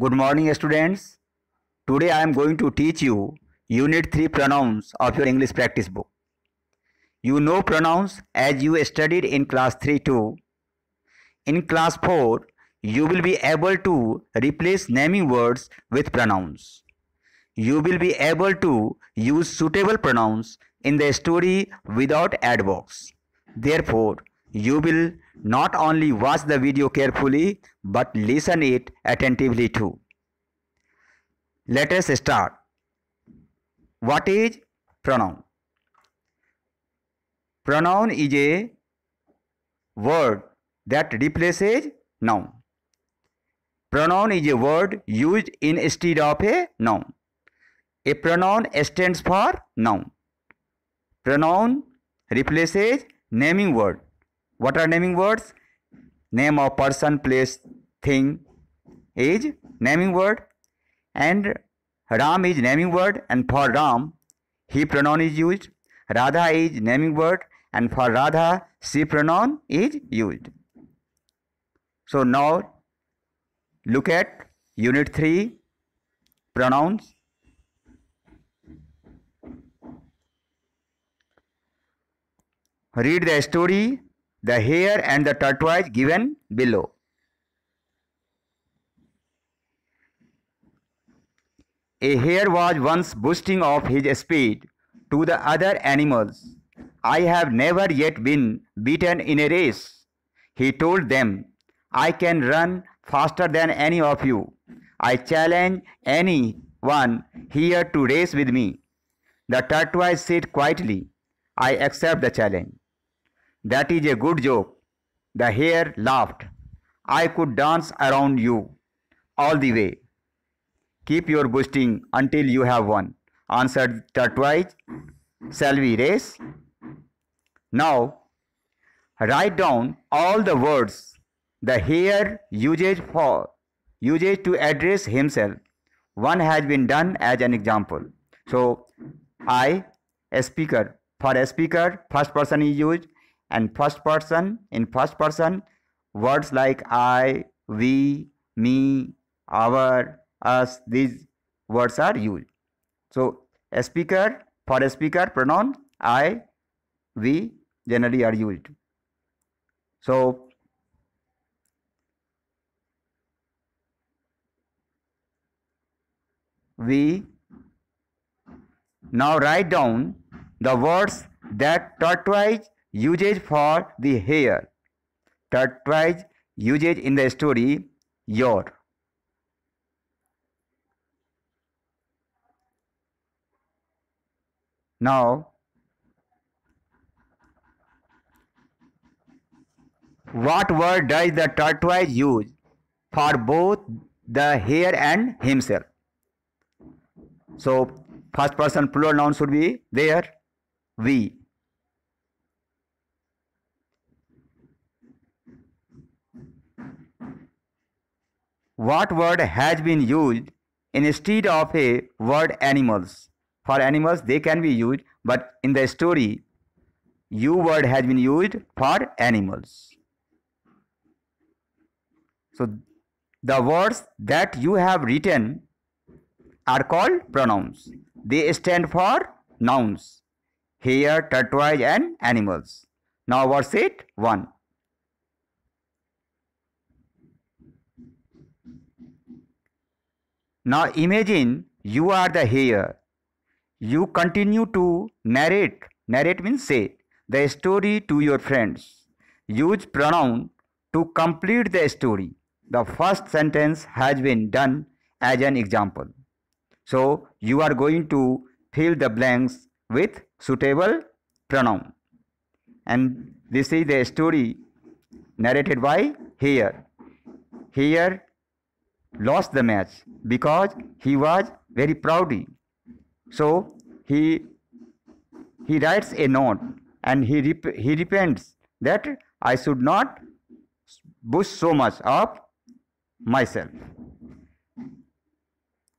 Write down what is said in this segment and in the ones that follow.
Good morning, students. Today I am going to teach you Unit 3 pronouns of your English practice book. You know pronouns as you studied in class 3 too. In class 4, you will be able to replace naming words with pronouns. You will be able to use suitable pronouns in the story without ad box. Therefore, you will not only watch the video carefully but listen it attentively too. Let us start. What is pronoun? Pronoun is a word that replaces noun. Pronoun is a word used instead of a noun. A pronoun stands for noun. Pronoun replaces naming word. What are naming words? Name of person, place, thing is naming word, and Ram is naming word, and for Ram he pronoun is used. Radha is naming word, and for Radha she pronoun is used. So now look at Unit 3 pronouns. Read the story The Hare and the Tortoise given below. A hare was once boasting of his speed to the other animals. I have never yet been beaten in a race, he told them. I can run faster than any of you. I challenge anyone here to race with me. The tortoise said quietly, I accept the challenge. That is a good joke. The hare laughed. I could dance around you all the way. Keep your boasting until you have won, answered tortoise. Shall we race? Now, write down all the words the hare uses to address himself. One has been done as an example. So, I, a speaker. For a speaker, first person is used, and in first person, words like I, we, me, our, us, these words are used. So, a speaker, for a speaker, pronoun I, we generally are used. So, we now write down the words that tortoise uses for the hare. Tortoise uses in the story your. Now, what word does the tortoise use for both the hare and himself? So, first person plural noun should be there, we. What word has been used instead of a word animals? For animals, they can be used, but in the story, you word has been used for animals. So, the words that you have written are called pronouns. They stand for nouns. Hare, tortoise, and animals. Now, what's it? 1. Now, imagine you are the hare. You continue to narrate. Narrate means say the story to your friends. Use pronoun to complete the story. The first sentence has been done as an example. So, you are going to fill the blanks with suitable pronoun. And this is the story narrated by Hare. Hare lost the match because he was very proud. So he writes a note and he repents that I should not boast so much of myself.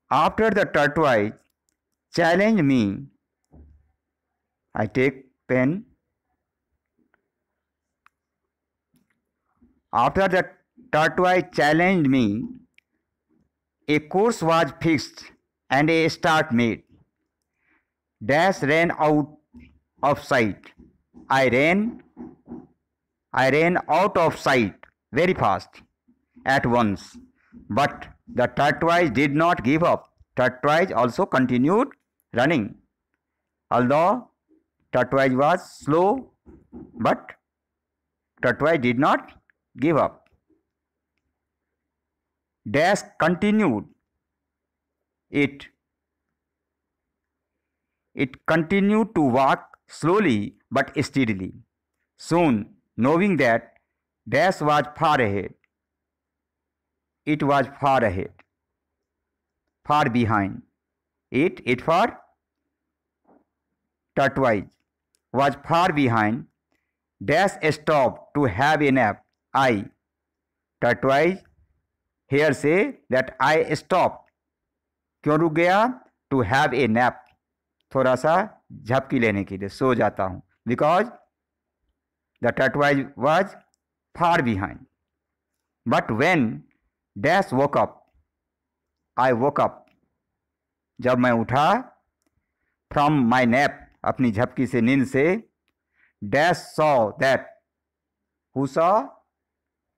After the tortoise challenged me, I take pen. After the tortoise challenged me, A course was fixed and a start made. Dash ran out of sight. I ran out of sight very fast at once. But the tortoise did not give up. Tortoise also continued running. Although tortoise was slow, but tortoise did not give up. Dash continued. It continued to walk slowly but steadily. Soon, knowing that Dash was far ahead, it was far ahead, far behind. It for tortoise was far behind. Dash stopped to have a nap. I, tortoise here say that I stopped. क्यों रुक गया? To have a nap. थोड़ा सा झपकी लेने के लिए, सो जाता हूँ. Because the tortoise was far behind. But when Dash woke up, I woke up. जब मैं उठा from my nap, अपनी झपकी से, नींद से, Dash saw that. Who saw?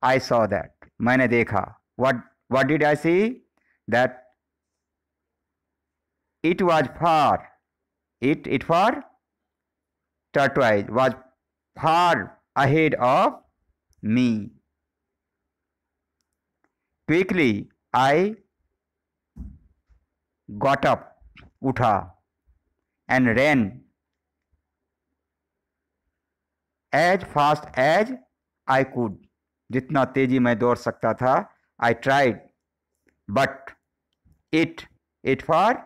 I saw that. मैंने देखा. What did I see? That it was far. It for tortoise was far ahead of me. Quickly I got up, उठा, and ran as fast as I could. जितना तेजी मैं दौड़ सकता था. I tried, but it for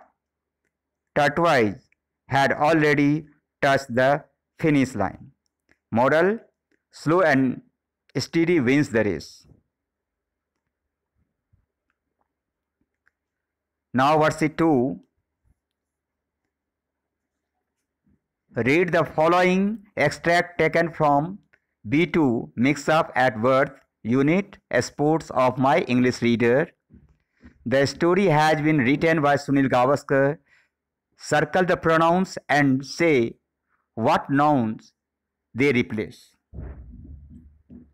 tortoise had already touched the finish line. Moral: slow and steady wins the race. Now worksheet 2. Read the following extract taken from B2 Mix Up at Birth Unit Sports of My English Reader. The story has been written by Sunil Gavaskar. Circle the pronouns and say what nouns they replace.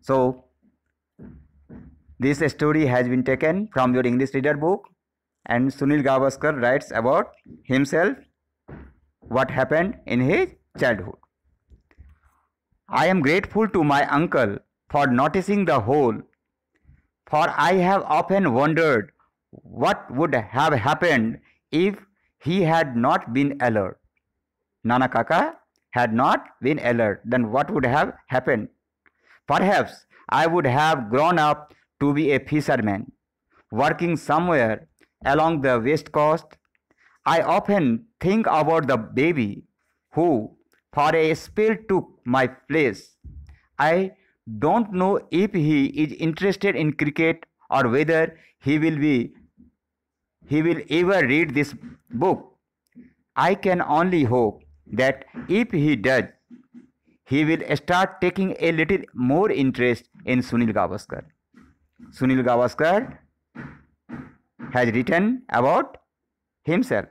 So, this story has been taken from your English Reader book, and Sunil Gavaskar writes about himself, what happened in his childhood. I am grateful to my uncle for noticing the hole, for I have often wondered what would have happened if he had not been alert. Nana Kaka had not been alert, then what would have happened? Perhaps I would have grown up to be a fisherman, working somewhere along the west coast. I often think about the baby who, for a spell, took my place. I don't know if he is interested in cricket or whether he will ever read this book. I can only hope that if he does, he will start taking a little more interest in Sunil Gavaskar. Sunil Gavaskar has written about himself.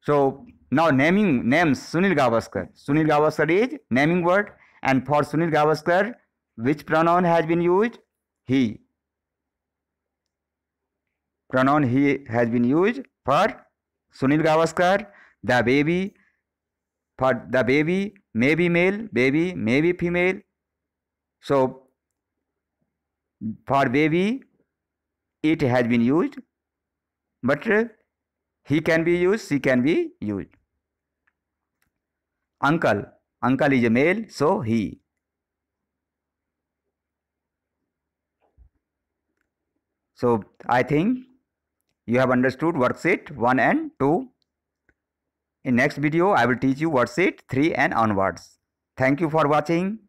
So now naming names Sunil Gavaskar. Sunil Gavaskar is naming word, and for Sunil Gavaskar, which pronoun has been used? He. Pronoun he has been used for Sunil Gavaskar. The baby, for the baby may be male, baby may be female. So for baby it has been used, but he can be used, she can be used. Uncle, uncle is a male, so he. So I think you have understood worksheet 1 and 2. In next video I will teach you worksheet 3 and onwards. Thank you for watching.